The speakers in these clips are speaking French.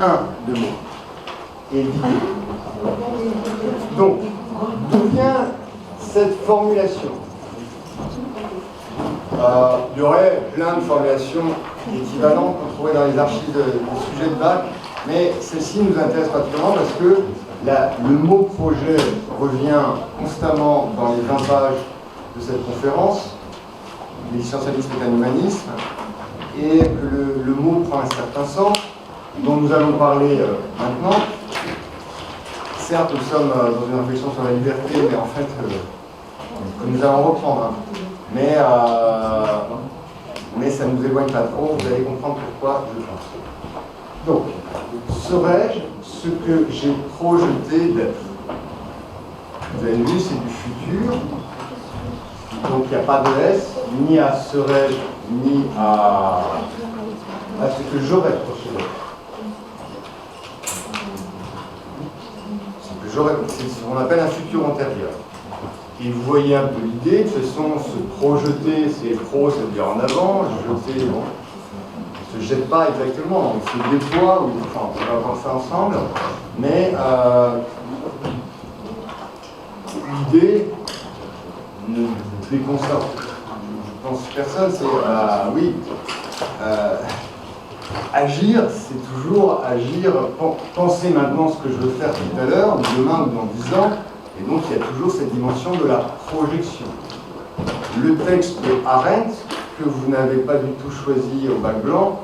1 de mots. Et donc, d'où vient cette formulation? Il y aurait plein de formulations équivalentes qu'on trouverait dans les archives des sujets de bac, mais celle-ci nous intéresse particulièrement parce que le mot projet revient constamment dans les 20 pages de cette conférence, l'existentialisme est un humanisme, et que le mot prend un certain sens, dont nous allons parler maintenant. Certes, nous sommes dans une réflexion sur la liberté, mais en fait, que nous allons reprendre. Hein. Mais ça ne nous éloigne pas trop, vous allez comprendre pourquoi je pense. Donc, serais-je ce que j'ai projeté d'être? Vous avez vu, c'est du futur. Donc il n'y a pas de S, ni à serais-je, ni à ce que j'aurais projeté d'être. C'est ce qu'on appelle un futur antérieur. Et vous voyez un peu l'idée, de toute façon, se projeter, c'est pro, ça veut dire en avant, jeter, bon, on ne se jette pas exactement, on se déploie, enfin, on va voir ça ensemble, mais l'idée ne déconcerte, je pense, personne, c'est, oui, agir, c'est toujours agir, penser maintenant ce que je veux faire tout à l'heure, demain ou dans 10 ans, et donc il y a toujours cette dimension de la projection. Le texte de Arendt, que vous n'avez pas du tout choisi au bac blanc,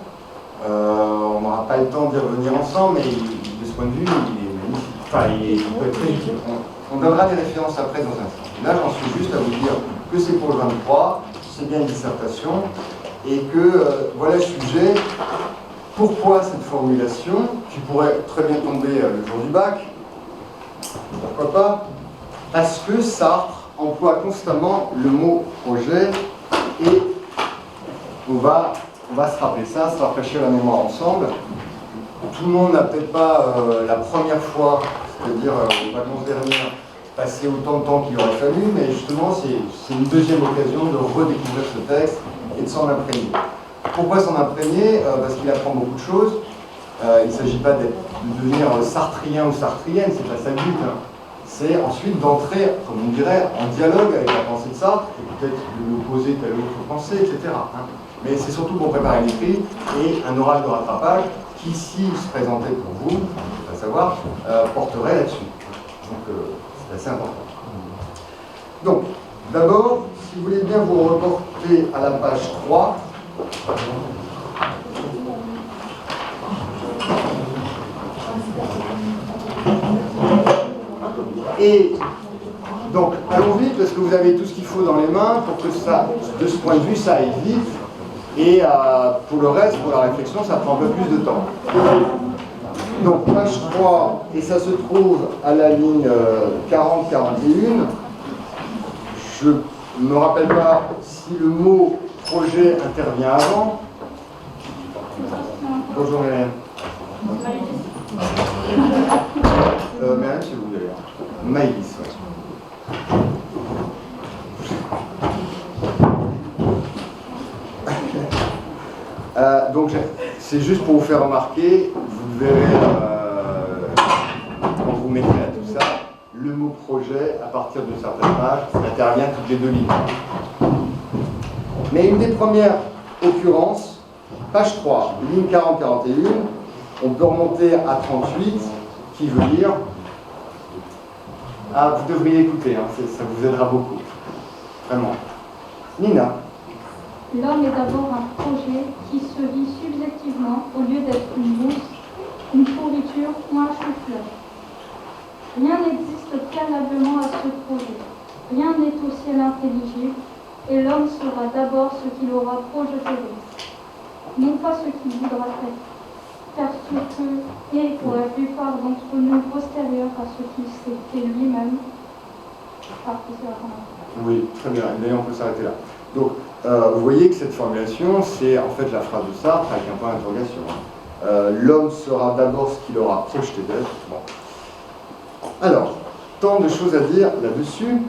on n'aura pas le temps d'y revenir ensemble, mais de ce point de vue, il est magnifique. Enfin, il peut être très utile. On donnera des références après dans un instant. Là, j'en suis juste à vous dire que c'est pour le 23, c'est bien une dissertation, et que voilà le sujet. Pourquoi cette formulation, qui pourrait très bien tomber le jour du bac? Pourquoi pas? Parce que Sartre emploie constamment le mot projet, et on va se rappeler ça, se rafraîchir la mémoire ensemble. Tout le monde n'a peut-être pas la première fois, c'est-à-dire aux vacances dernières, passé autant de temps qu'il aurait fallu, mais justement c'est une deuxième occasion de redécouvrir ce texte et de s'en imprégner. Pourquoi s'en imprégner? Parce qu'il apprend beaucoup de choses. Il ne s'agit pas de devenir sartrien ou sartrienne, c'est pas ça le but. Hein. C'est ensuite d'entrer, comme on dirait, en dialogue avec la pensée de Sartre, et peut-être de lui opposer telle autre pensée, etc. Hein. Mais c'est surtout pour préparer l'écrit et un oral de rattrapage qui, s'il se présentait pour vous, je ne peux pas savoir, porterait là-dessus. Donc c'est assez important. Donc, d'abord, si vous voulez bien vous reporter à la page 3. Et donc, allons vite parce que vous avez tout ce qu'il faut dans les mains pour que ça, de ce point de vue, ça aille vite. Et pour le reste, pour la réflexion, ça prend un peu plus de temps. Donc, page 3, et ça se trouve à la ligne 40-41. Je ne me rappelle pas si le mot projet intervient avant. Bonjour Hélène. Même si vous voulez. Maïs, ouais. Donc c'est juste pour vous faire remarquer, vous verrez quand vous mettrez à tout ça, le mot projet, à partir de certaines pages, intervient toutes les 2 lignes. Mais une des premières occurrences, page 3, ligne 40-41, on peut remonter à 38, qui veut dire... Ah, vous devriez écouter, hein, ça vous aidera beaucoup. Vraiment. Nina. L'homme est d'abord un projet qui se vit subjectivement au lieu d'être une bourse, une pourriture ou un chou-fleur. Rien n'existe préalablement à ce projet. Rien n'est au ciel intelligible, et l'homme sera d'abord ce qu'il aura projeté d'être, non pas ce qu'il voudra être, car ce que est pour la plupart d'entre nous postérieur à ce qu'il s'est fait lui-même. Oui, très bien. D'ailleurs, on peut s'arrêter là. Donc, vous voyez que cette formulation, c'est en fait la phrase de Sartre avec un point d'interrogation. L'homme sera d'abord ce qu'il aura projeté d'être. Bon. Alors, tant de choses à dire là-dessus.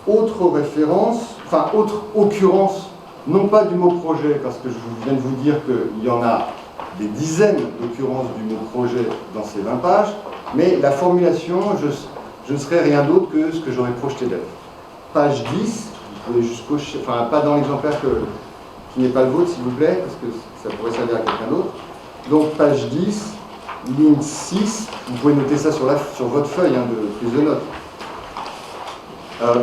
Autre référence, enfin, autre occurrence, non pas du mot projet, parce que je viens de vous dire qu'il y en a des dizaines d'occurrences du mot projet dans ces 20 pages, mais la formulation, je ne serai rien d'autre que ce que j'aurais projeté d'être. Page 10, vous pouvez juste cocher, enfin pas dans l'exemplaire qui n'est pas le vôtre s'il vous plaît, parce que ça pourrait servir à quelqu'un d'autre. Donc page 10, ligne 6, vous pouvez noter ça sur votre feuille de prise de notes.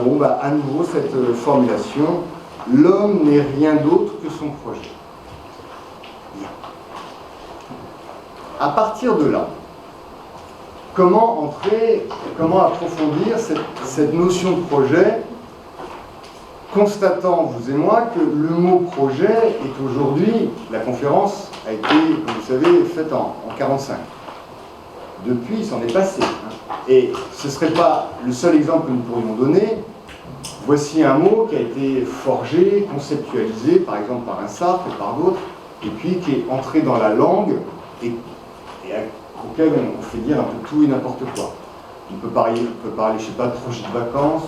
Bon, à nouveau cette formulation, l'homme n'est rien d'autre que son projet. À partir de là, comment approfondir cette notion de projet, constatant, vous et moi, que le mot projet est aujourd'hui, la conférence a été, comme vous savez, faite en 1945. Depuis, il s'en est passé. Et ce ne serait pas le seul exemple que nous pourrions donner. Voici un mot qui a été forgé, conceptualisé, par exemple par un Sartre et par d'autres, et puis qui est entré dans la langue et auquel on fait dire un peu tout et n'importe quoi. On peut parler, je ne sais pas, de projet de vacances,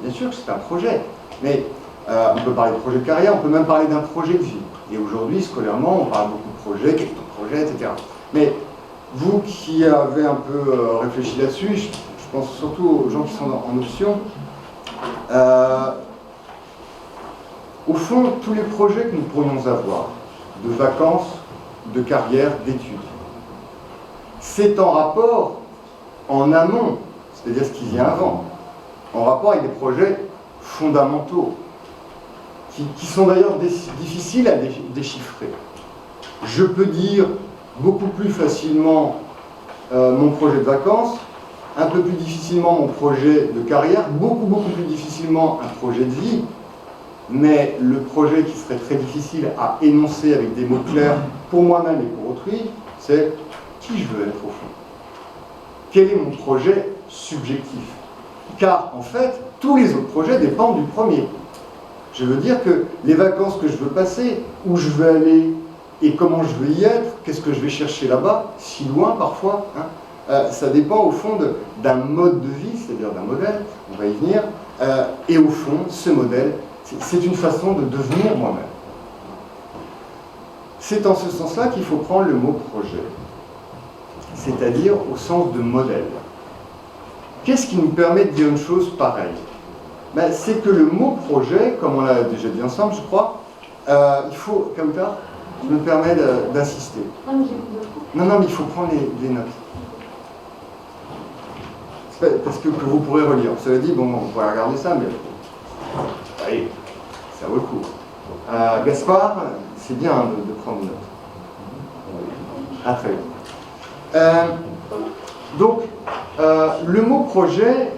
bien sûr que c'est un projet, mais on peut parler de projet de carrière, on peut même parler d'un projet de vie. Et aujourd'hui, scolairement, on parle beaucoup de projets, quel est ton projet, etc. Mais vous qui avez un peu réfléchi là-dessus, je pense surtout aux gens qui sont en option, au fond, tous les projets que nous pourrions avoir, de vacances, de carrière, d'études, c'est en rapport, en amont, c'est-à-dire ce qui vient avant, en rapport avec des projets fondamentaux, qui sont d'ailleurs difficiles à déchiffrer. Je peux dire beaucoup plus facilement mon projet de vacances, un peu plus difficilement mon projet de carrière, beaucoup plus difficilement un projet de vie, mais le projet qui serait très difficile à énoncer avec des mots clairs pour moi-même et pour autrui, c'est qui je veux être au fond. Quel est mon projet subjectif? Car en fait, tous les autres projets dépendent du premier. Je veux dire que les vacances que je veux passer, où je veux aller et comment je veux y être, qu'est-ce que je vais chercher là-bas, si loin parfois, ça dépend au fond d'un mode de vie, c'est-à-dire d'un modèle, on va y venir, et au fond, ce modèle, c'est une façon de devenir moi-même. C'est en ce sens-là qu'il faut prendre le mot projet, c'est-à-dire au sens de modèle. Qu'est-ce qui nous permet de dire une chose pareille? C'est que le mot projet, comme on l'a déjà dit ensemble, je crois, il faut, Kauta, je me permets d'insister. Non, mais il faut prendre les notes. Parce que vous pourrez relire. Cela dit, bon, on pourrait regarder ça, mais allez, ça vaut le coup. Gaspard, c'est bien de prendre des notes. Ah, très bien. Donc, le mot projet,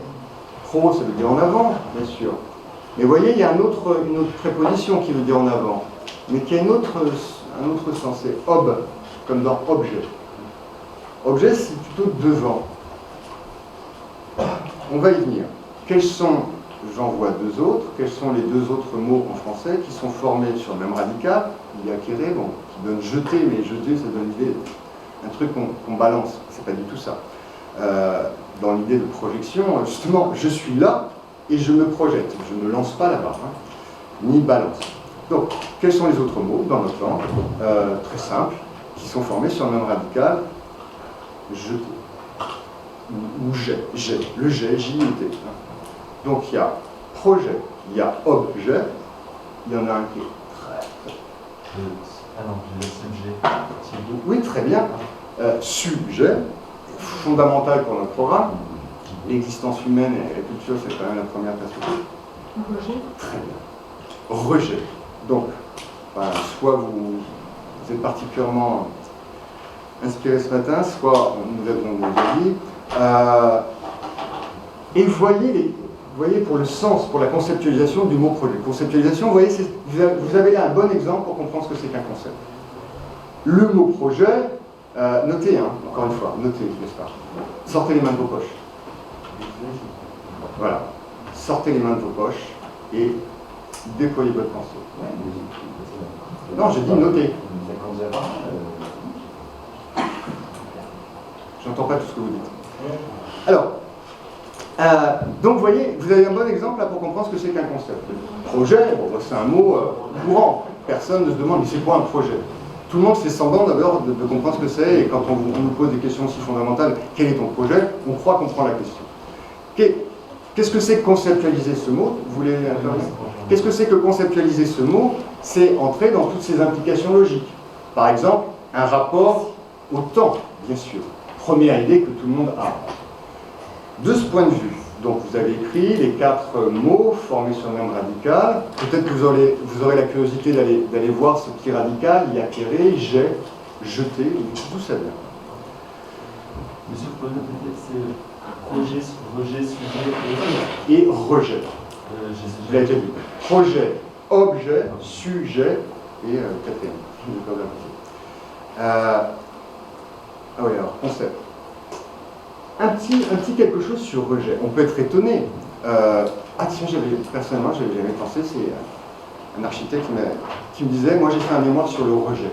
pro, ça veut dire en avant, bien sûr. Mais vous voyez, il y a une autre préposition qui veut dire en avant, mais qui a un autre sens, c'est ob, comme dans objet. Objet, c'est plutôt devant. On va y venir. Quels sont, j'en vois deux autres, quels sont les deux autres mots en français qui sont formés sur le même radical? Il y a acquérir, bon, qui donne jeter, mais jeter, ça donne l'idée, un truc qu'on balance, c'est pas du tout ça. Dans l'idée de projection, justement, je suis là et je me projette. Je ne lance pas là-bas, ni balance. Donc, quels sont les autres mots dans notre langue, très simples, qui sont formés sur le même radical, jeter, ou jet, le jet, J-E-T. Donc, il y a projet, il y a objet, il y en a un qui est très... Ah non, je laisse sujet. Oui, très bien. Sujet, fondamental pour notre programme. L'existence humaine et la culture, c'est quand même la première perspective. Rejet. Très bien. Rejet. Donc, soit vous êtes particulièrement inspiré ce matin, soit on nous a dit. Et vous voyez pour le sens, pour la conceptualisation du mot projet. Conceptualisation, vous voyez, vous avez là un bon exemple pour comprendre ce que c'est qu'un concept. Le mot projet, notez, encore une fois, notez, n'est-ce pas? Sortez les mains de vos poches. Voilà. Sortez les mains de vos poches et déployez votre pensée. Non, j'ai dit notez. J'entends pas tout ce que vous dites. Alors, donc vous voyez, vous avez un bon exemple là pour comprendre ce que c'est qu'un concept. Projet, bon, c'est un mot courant. Personne ne se demande, mais c'est quoi un projet? tout le monde fait semblant d'abord de comprendre ce que c'est, et quand on nous pose des questions aussi fondamentales, quel est ton projet, on croit comprendre la question. Qu'est-ce que c'est que conceptualiser ce mot? Vous voulez intervenir? Qu'est-ce que c'est que conceptualiser ce mot? C'est entrer dans toutes ces implications logiques. Par exemple, un rapport au temps, bien sûr. Première idée que tout le monde a. De ce point de vue, donc vous avez écrit les 4 mots formés sur le nombre radical. Peut-être que vous aurez la curiosité d'aller voir ce petit radical. Il y a acquérir, j'ai, jeté, d'où ça vient. Monsieur, vous pouvez répéter, c'est projet, rejet, sujet et rejet. Vous l'avez déjà dit. Projet, objet, sujet et quatrième. Ah oui, alors, concept. Un petit quelque chose sur rejet. On peut être étonné. Ah tiens, personnellement, j'avais jamais pensé, c'est un architecte qui me disait, moi j'ai fait un mémoire sur le rejet.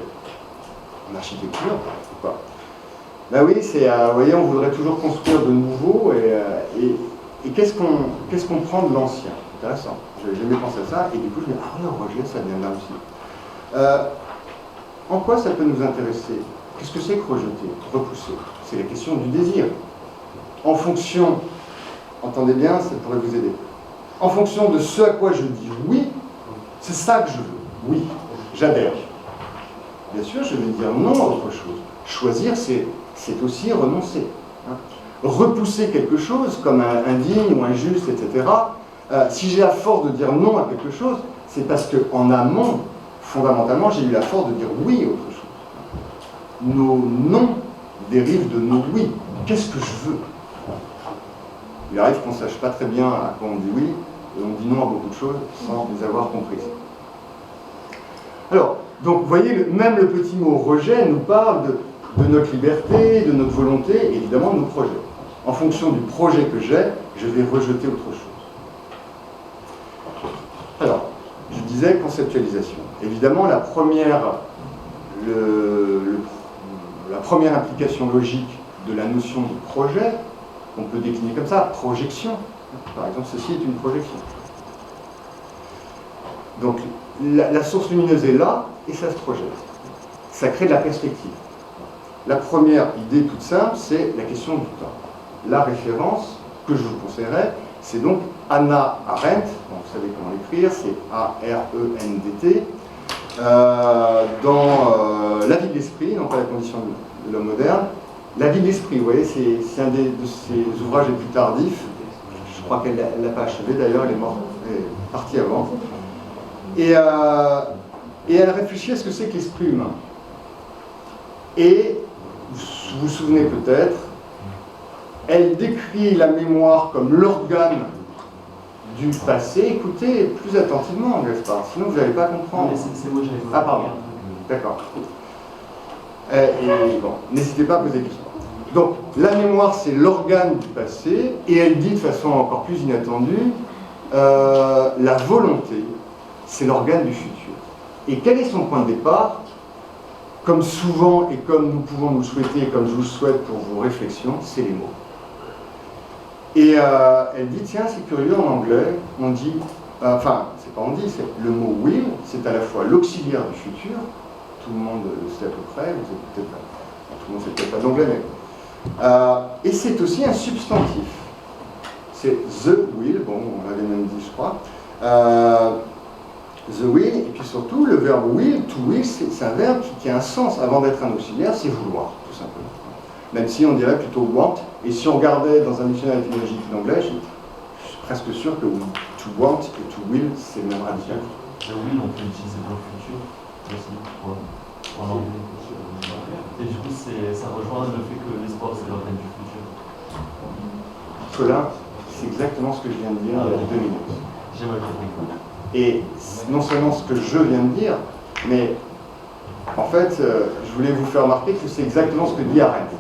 En architecture, ou pas. Ben oui, vous voyez, on voudrait toujours construire de nouveau, et qu'est-ce qu'on prend de l'ancien? Intéressant. J'avais jamais pensé à ça, et du coup je me dis, ah oui, le rejet, ça vient de là aussi. En quoi ça peut nous intéresser? Qu'est-ce que c'est que rejeter, repousser? C'est la question du désir. En fonction, entendez bien, ça pourrait vous aider. En fonction de ce à quoi je dis oui, c'est ça que je veux. Oui, j'adhère. Bien sûr, je vais dire non à autre chose. Choisir, c'est aussi renoncer. Repousser quelque chose, comme indigne ou injuste, etc., si j'ai la force de dire non à quelque chose, c'est parce qu'en amont, fondamentalement, j'ai eu la force de dire oui à autre chose. Nos non dérivent de nos oui. Qu'est-ce que je veux? Il arrive qu'on ne sache pas très bien à quoi on dit oui, et on dit non à beaucoup de choses sans les avoir comprises. Alors, donc vous voyez, même le petit mot rejet nous parle de notre liberté, de notre volonté, et évidemment de nos projets. En fonction du projet que j'ai, je vais rejeter autre chose. Alors, je disais conceptualisation. Évidemment, la première implication logique de la notion de projet, on peut décliner comme ça, projection. Par exemple, ceci est une projection. Donc, la source lumineuse est là, et ça se projette. Ça crée de la perspective. La première idée toute simple, c'est la question du temps. La référence que je vous conseillerais, c'est donc Hannah Arendt, donc vous savez comment l'écrire, c'est A-R-E-N-D-T, dans La vie de l'esprit, non pas la condition de l'homme moderne. La vie de l'esprit, vous voyez, c'est un de ses ouvrages les plus tardifs. Je crois qu'elle ne l'a pas achevé d'ailleurs, elle est morte, elle est partie avant. Et elle réfléchit à ce que c'est que l'esprit humain. Et vous vous souvenez peut-être, elle décrit la mémoire comme l'organe du passé. Écoutez plus attentivement, n'est-ce pas? Sinon vous n'allez pas comprendre. C'est moi, j'avais. Ah pardon, d'accord. Et bon, n'hésitez pas à poser des questions. Donc, la mémoire, c'est l'organe du passé, et elle dit de façon encore plus inattendue, la volonté, c'est l'organe du futur. Et quel est son point de départ? Comme souvent, et comme nous pouvons nous le souhaiter, et comme je vous le souhaite pour vos réflexions, c'est les mots. Et elle dit, tiens, c'est curieux, en anglais, on dit, enfin, c'est pas on dit, c'est le mot will, c'est à la fois l'auxiliaire du futur, tout le monde le sait à peu près, vous êtes peut-être pas, tout le monde sait peut-être pas d'anglais, mais... et c'est aussi un substantif. C'est the will, bon, on l'avait même dit, je crois. The will, et puis surtout, le verbe will, to will, c'est un verbe qui a un sens. Avant d'être un auxiliaire, c'est vouloir, tout simplement. Même si on dirait plutôt want, et si on regardait dans un dictionnaire étymologique d'anglais, je suis presque sûr que to want et to will, c'est le même radical. Le will, on peut l'utiliser pour le futur aussi, en anglais. Et du coup, ça rejoint le fait que l'espoir, c'est l'organe du futur. Cela, c'est exactement ce que je viens de dire il y a 2 minutes. J'ai mal compris. Et non seulement ce que je viens de dire, mais en fait, je voulais vous faire remarquer que c'est exactement ce que dit Arendt.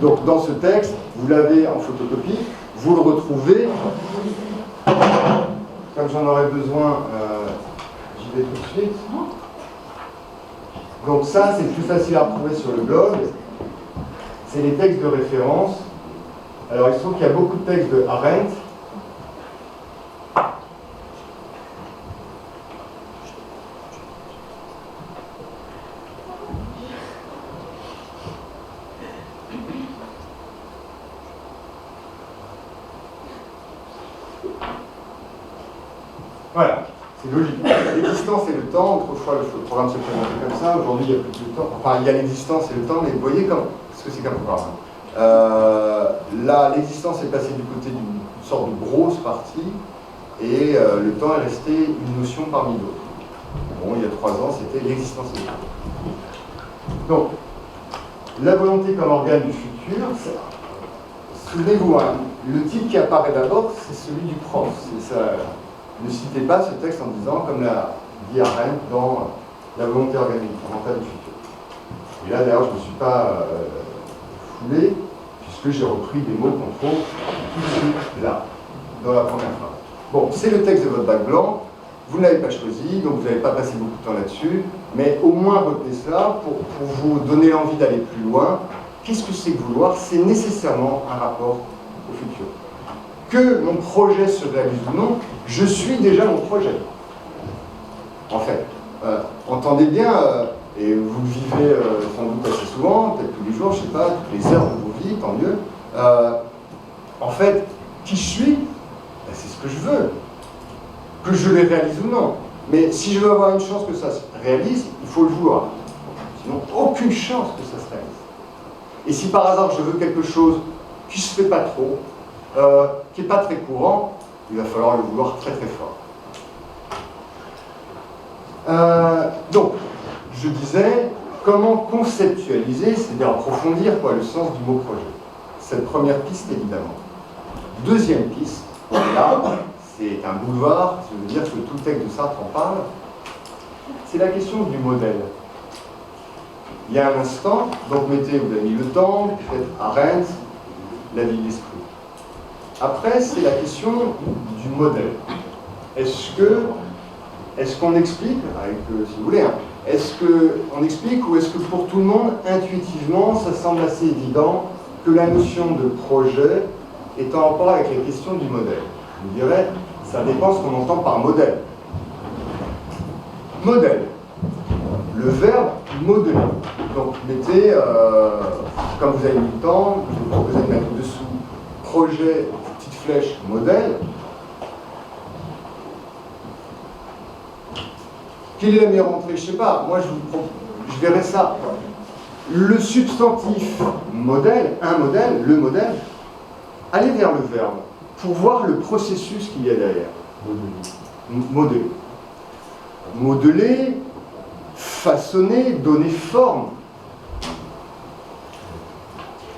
Donc dans ce texte, vous l'avez en photocopie, vous le retrouvez, comme j'en aurais besoin, j'y vais tout de suite. Donc ça, c'est plus facile à retrouver sur le blog, c'est les textes de référence. Alors il se trouve qu'il y a beaucoup de textes de Arendt. Voilà, c'est logique. L'existence et le temps, autrefois le programme se présentait comme ça, aujourd'hui il n'y a plus de temps. Enfin, il y a l'existence et le temps, mais vous voyez ce que c'est qu'un programme. Là, l'existence est passée du côté d'une sorte de grosse partie, et le temps est resté une notion parmi d'autres. Bon, il y a 3 ans, c'était l'existence et le temps. Donc, la volonté comme organe du futur, souvenez-vous, hein, le titre qui apparaît d'abord, c'est celui du prof. Ne citez pas ce texte en disant, comme l'a dit Arendt dans La volonté organique, mentale du futur. Et là, d'ailleurs, je ne me suis pas foulé, puisque j'ai repris des mots qu'on trouve tout de suite là, dans la première phrase. Bon, c'est le texte de votre bac blanc, vous ne l'avez pas choisi, donc vous n'avez pas passé beaucoup de temps là-dessus, mais au moins retenez cela pour vous donner l'envie d'aller plus loin. Qu'est-ce que c'est que vouloir? C'est nécessairement un rapport au futur. Que mon projet se réalise ou non, je suis déjà mon projet. En fait, entendez bien, et vous le vivez sans doute assez souvent, peut-être tous les jours, je ne sais pas, toutes les heures de vos vies, tant mieux. En fait, qui je suis, ben, c'est ce que je veux. Que je les réalise ou non. Mais si je veux avoir une chance que ça se réalise, il faut le vouloir. Sinon, aucune chance que ça se réalise. Et si par hasard je veux quelque chose qui ne se fait pas trop, qui n'est pas très courant, il va falloir le vouloir très très fort. Donc, je disais, comment conceptualiser, c'est-à-dire approfondir le sens du mot projet. Cette première piste, évidemment. Deuxième piste, là, c'est un boulevard, ça veut dire que tout le texte de Sartre en parle, c'est la question du modèle. Il y a un instant, donc mettez, vous avez mis le temps, peut-être Arendt, la vie de l'esprit. Après, c'est la question du modèle. Est-ce qu'on explique, avec, si vous voulez, hein, est-ce qu'on explique ou est-ce que pour tout le monde, intuitivement, ça semble assez évident que la notion de projet est en rapport avec la question du modèle? Je vous dirais, ça dépend ce qu'on entend par modèle. Modèle. Le verbe modeler. Donc, mettez, comme vous avez mis le temps, je vous propose de mettre dessous projet, petite flèche, modèle. Quelle est la meilleure entrée? Je ne sais pas. Moi, je verrais ça. Le substantif modèle, un modèle, le modèle, allez vers le verbe pour voir le processus qu'il y a derrière. Modeler. Modeler, façonner, donner forme.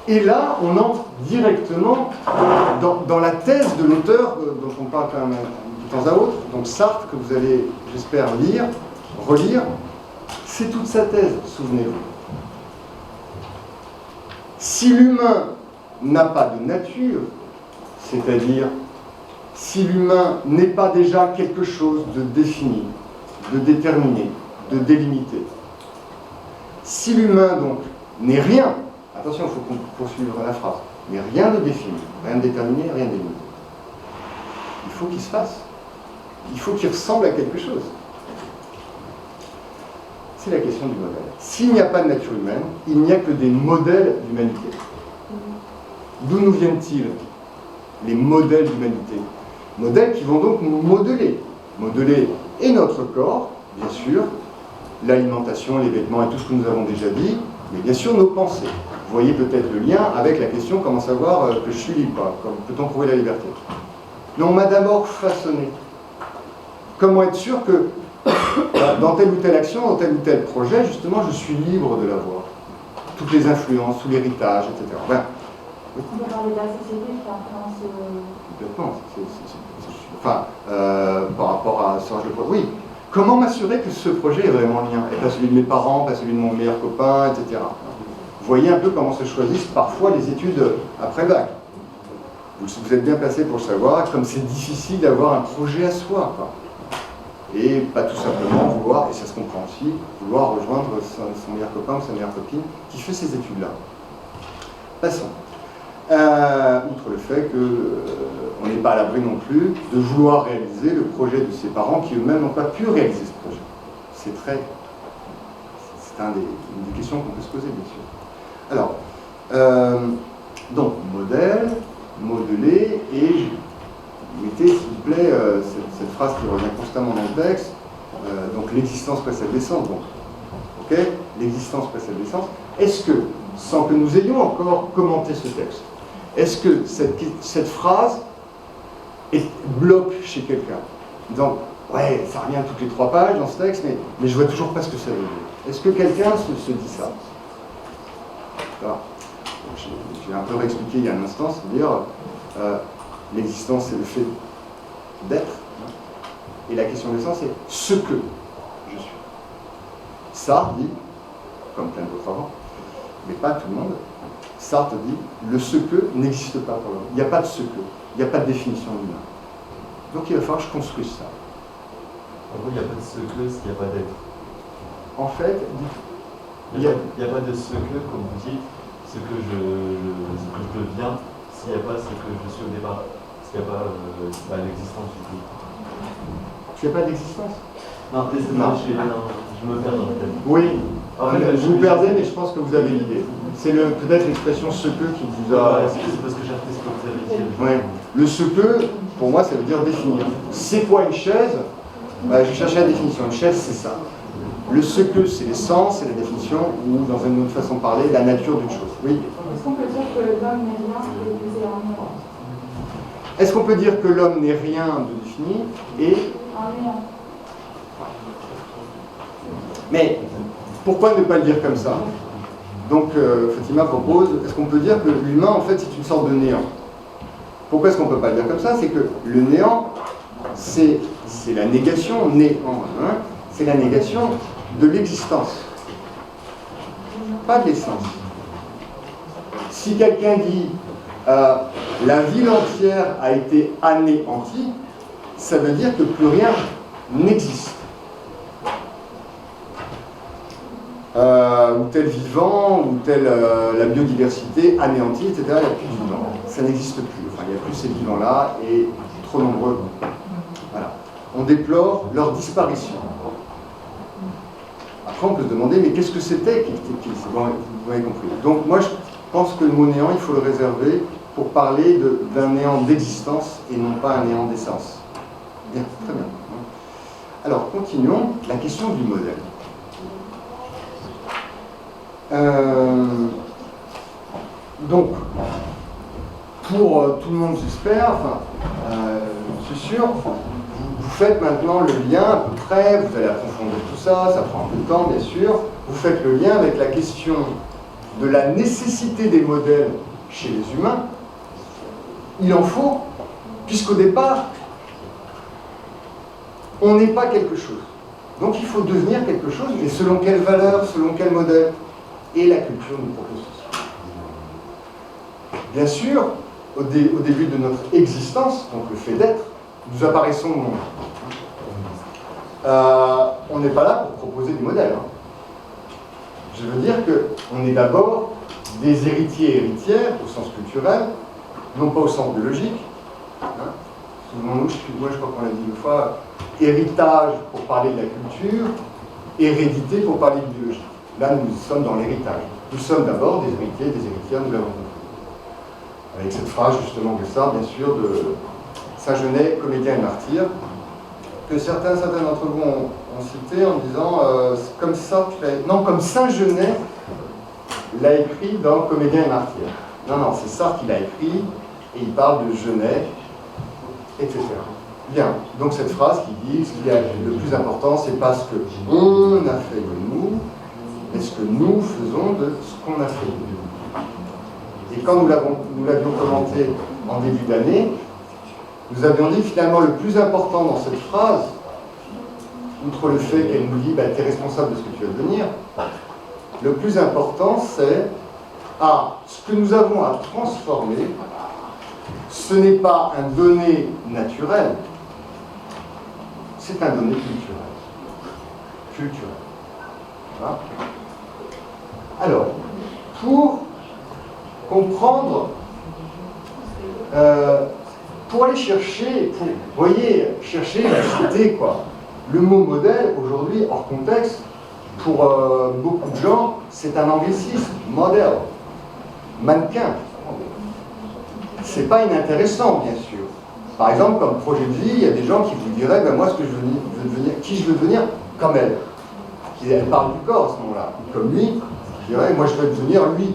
Et là, on entre directement dans la thèse de l'auteur dont on parle quand même de temps à autre, donc Sartre, que vous allez, j'espère, lire, relire. C'est toute sa thèse, souvenez-vous. Si l'humain n'a pas de nature, c'est-à-dire si l'humain n'est pas déjà quelque chose de défini, de déterminé, de délimité, si l'humain donc n'est rien, attention, il faut poursuivre la phrase, mais rien de défini, rien de déterminé, rien de délimité, il faut qu'il se fasse, il faut qu'il ressemble à quelque chose. C'est la question du modèle. S'il n'y a pas de nature humaine, il n'y a que des modèles d'humanité. D'où nous viennent-ils les modèles d'humanité? Modèles qui vont donc nous modeler. Modeler et notre corps, bien sûr, l'alimentation, les vêtements et tout ce que nous avons déjà dit, mais bien sûr nos pensées. Vous voyez peut-être le lien avec la question comment savoir que je suis libre, peut-on prouver la liberté? Mais on m'a d'abord façonné. Comment être sûr que dans telle ou telle action, dans tel ou tel projet, justement, je suis libre de l'avoir. Toutes les influences, tout l'héritage, etc. Enfin, on peut parler de la société qui influence... Complètement. Enfin, par rapport à ce projet. Oui. Comment m'assurer que ce projet est vraiment le mien, et pas celui de mes parents, pas celui de mon meilleur copain, etc. Vous voyez un peu comment se choisissent parfois les études après bac. Vous êtes bien placé pour le savoir, comme c'est difficile d'avoir un projet à soi, quoi. Et pas tout simplement vouloir, et ça se comprend aussi, vouloir rejoindre son meilleur copain ou sa meilleure copine qui fait ces études-là. Passons. Outre le fait qu'on n'est pas à l'abri non plus de vouloir réaliser le projet de ses parents qui eux-mêmes n'ont pas pu réaliser ce projet. C'est une des questions qu'on peut se poser, bien sûr. Alors, donc, modèle, modeler, et réalité, s'il vous plaît, cette phrase qui revient constamment dans le texte, donc l'existence précède l'essence, donc, ok, l'existence précède l'essence, est-ce que, sans que nous ayons encore commenté ce texte, est-ce que cette phrase bloque chez quelqu'un, disant, ouais, ça revient toutes les 3 pages dans ce texte, mais je vois toujours pas ce que ça veut dire. Est-ce que quelqu'un se dit ça? Voilà. J'ai un peu réexpliqué il y a un instant, c'est-à-dire l'existence c'est le fait d'être, et la question de l'essence c'est ce que je suis. Sartre dit, comme plein d'autres avant, mais pas tout le monde, Sartre dit le ce que n'existe pas pour l'homme. Il n'y a pas de ce que, il n'y a pas de définition de l'humain. Donc il va falloir que je construise ça. En gros, il n'y a pas de ce que s'il n'y a pas d'être. En fait, il n'y a pas de ce que, comme vous dites, ce que je deviens, s'il n'y a pas ce que je suis au départ, s'il n'y a pas l'existence du coup. Tu n'as pas d'existence? Non, je me perds dans le thème. Oui, En fait, vous perdez, mais je pense que vous avez l'idée. C'est peut-être l'expression ce que qui vous a... Ouais, c'est parce que j'ai appris ce que vous avez dit. Ouais. Le ce que, pour moi, ça veut dire définir. C'est quoi une chaise? Je cherchais la définition. Une chaise, c'est ça. Le ce que, c'est l'essence, c'est la définition, ou dans une autre façon de parler, la nature d'une chose. Oui. Est-ce qu'on peut dire que l'homme n'est rien et que c'est un néant? Est-ce qu'on peut dire que l'homme n'est rien de défini et... Un néant. Mais pourquoi ne pas le dire comme ça? Donc Fatima propose, est-ce qu'on peut dire que l'humain, en fait, c'est une sorte de néant? Pourquoi est-ce qu'on ne peut pas le dire comme ça? C'est que le néant, c'est la négation, néant, hein, c'est la négation de l'existence, pas de l'essence. Si quelqu'un dit la ville entière a été anéantie, ça veut dire que plus rien n'existe. Ou tel vivant, ou telle la biodiversité anéantie, etc. Il n'y a plus de vivants. Ça n'existe plus. Enfin, il n'y a plus ces vivants-là et trop nombreux. Voilà. On déplore leur disparition. Après, on peut se demander, mais qu'est-ce que c'était vous avez compris. Donc, moi, je pense que le mot néant, il faut le réserver pour parler d'un néant d'existence et non pas un néant d'essence. Bien, très bien. Alors, continuons. La question du modèle. Donc, pour tout le monde, j'espère, enfin, je suis sûr, vous faites maintenant le lien à peu près, vous allez approfondir tout ça, ça prend un peu de temps, bien sûr, vous faites le lien avec la question de la nécessité des modèles chez les humains. Il en faut, puisqu'au départ, on n'est pas quelque chose. Donc il faut devenir quelque chose, mais selon quelle valeur, selon quel modèle? Et la culture nous propose ceci. Bien sûr, au début de notre existence, donc le fait d'être, nous apparaissons au monde. On n'est pas là pour proposer du modèle. Hein. Je veux dire qu'on est d'abord des héritiers et héritières, au sens culturel, non pas au sens biologique. Hein. Souvenons-nous, moi je crois qu'on l'a dit une fois, héritage pour parler de la culture, hérédité pour parler de biologie. Là, nous sommes dans l'héritage. Nous sommes d'abord des héritiers et des héritières, nous l'avons compris. Avec cette phrase, justement, de Sartre, bien sûr, de Saint-Genet, comédien et martyr, que certains d'entre vous ont cité en disant, comme Sartre, non, comme Saint-Genet l'a écrit dans Comédien et martyr. Non, non, c'est Sartre qui l'a écrit, et il parle de Genet, etc. Bien, donc cette phrase qui dit, ce qui est le plus important, c'est pas ce que on a fait de nous, mais ce que nous faisons de ce qu'on a fait de nous. Et quand nous l'avions commenté en début d'année, nous avions dit finalement le plus important dans cette phrase, outre le fait qu'elle nous dit tu es responsable de ce que tu vas devenir, le plus important c'est ce que nous avons à transformer, ce n'est pas un donné naturel, c'est un donné culturel. Voilà. Alors, pour comprendre, pour aller chercher, chercher la cité, quoi. Le mot modèle, aujourd'hui, hors contexte, pour beaucoup de gens, c'est un anglicisme, modèle, mannequin. C'est pas inintéressant, bien sûr. Par exemple, comme projet de vie, il y a des gens qui vous diraient, ben moi, ce que je veux devenir, qui je veux devenir, comme elle. Elle parle du corps à ce moment-là. Comme lui, je dirais, moi, je veux devenir lui.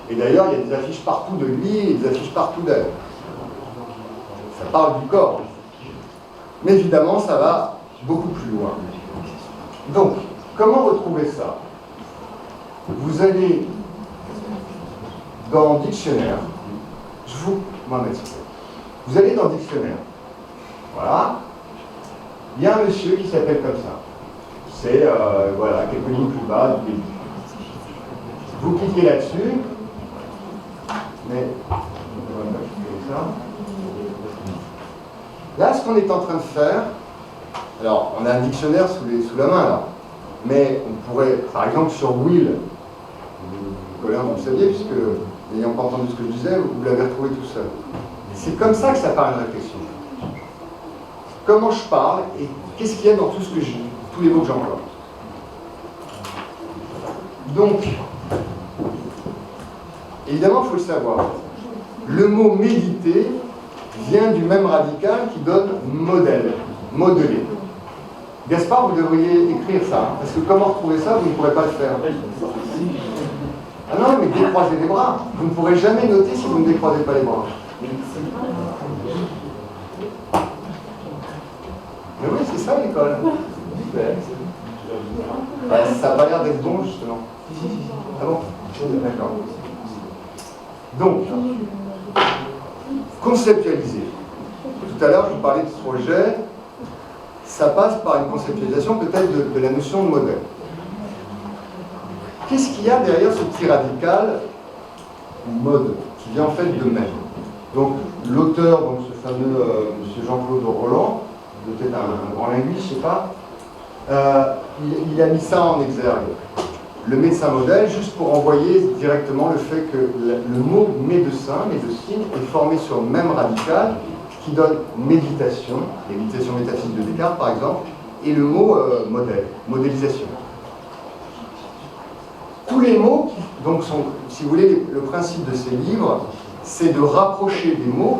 Et d'ailleurs, il y a des affiches partout de lui et des affiches partout d'elle. Ça parle du corps. Mais évidemment, ça va beaucoup plus loin. Donc, comment retrouver ça? Vous allez dans Dictionnaire. Mohamed, vous allez dans Dictionnaire. Voilà. Il y a un monsieur qui s'appelle comme ça. C'est, voilà, quelques lignes plus bas du début. Vous cliquez là-dessus. Mais, ça. Là, ce qu'on est en train de faire, alors, on a un dictionnaire sous la main, là. Mais on pourrait, par exemple, sur Will, Colin, vous le saviez, puisque, n'ayant pas entendu ce que je disais, vous l'avez retrouvé tout seul. C'est comme ça que ça part une réflexion. Comment je parle et qu'est-ce qu'il y a dans tout ce que je dis, tous les mots que j'emploie. Donc, évidemment, il faut le savoir. Le mot méditer vient du même radical qui donne modèle, modeler. Gaspard, vous devriez écrire ça, hein, parce que comment retrouver ça, vous ne pourrez pas le faire. Ah non, mais décroisez les bras. Vous ne pourrez jamais noter si vous ne décroisez pas les bras. Mais oui, c'est ça l'école. Bah, ça n'a pas l'air d'être bon, justement. Ah bon? D'accord. Donc, conceptualiser. Tout à l'heure, je vous parlais de projet. Ça passe par une conceptualisation peut-être de la notion de modèle. Qu'est-ce qu'il y a derrière ce petit radical mode qui vient en fait de même? Donc l'auteur, donc ce fameux M. Jean-Claude Roland, peut-être un grand linguiste, je ne sais pas, il a mis ça en exergue. Le médecin modèle, juste pour envoyer directement le fait que le mot médecin est formé sur le même radical qui donne méditation, les méditations métaphysiques de Descartes par exemple, et le mot modèle, modélisation. Tous les mots, donc, sont, si vous voulez, le principe de ces livres, c'est de rapprocher des mots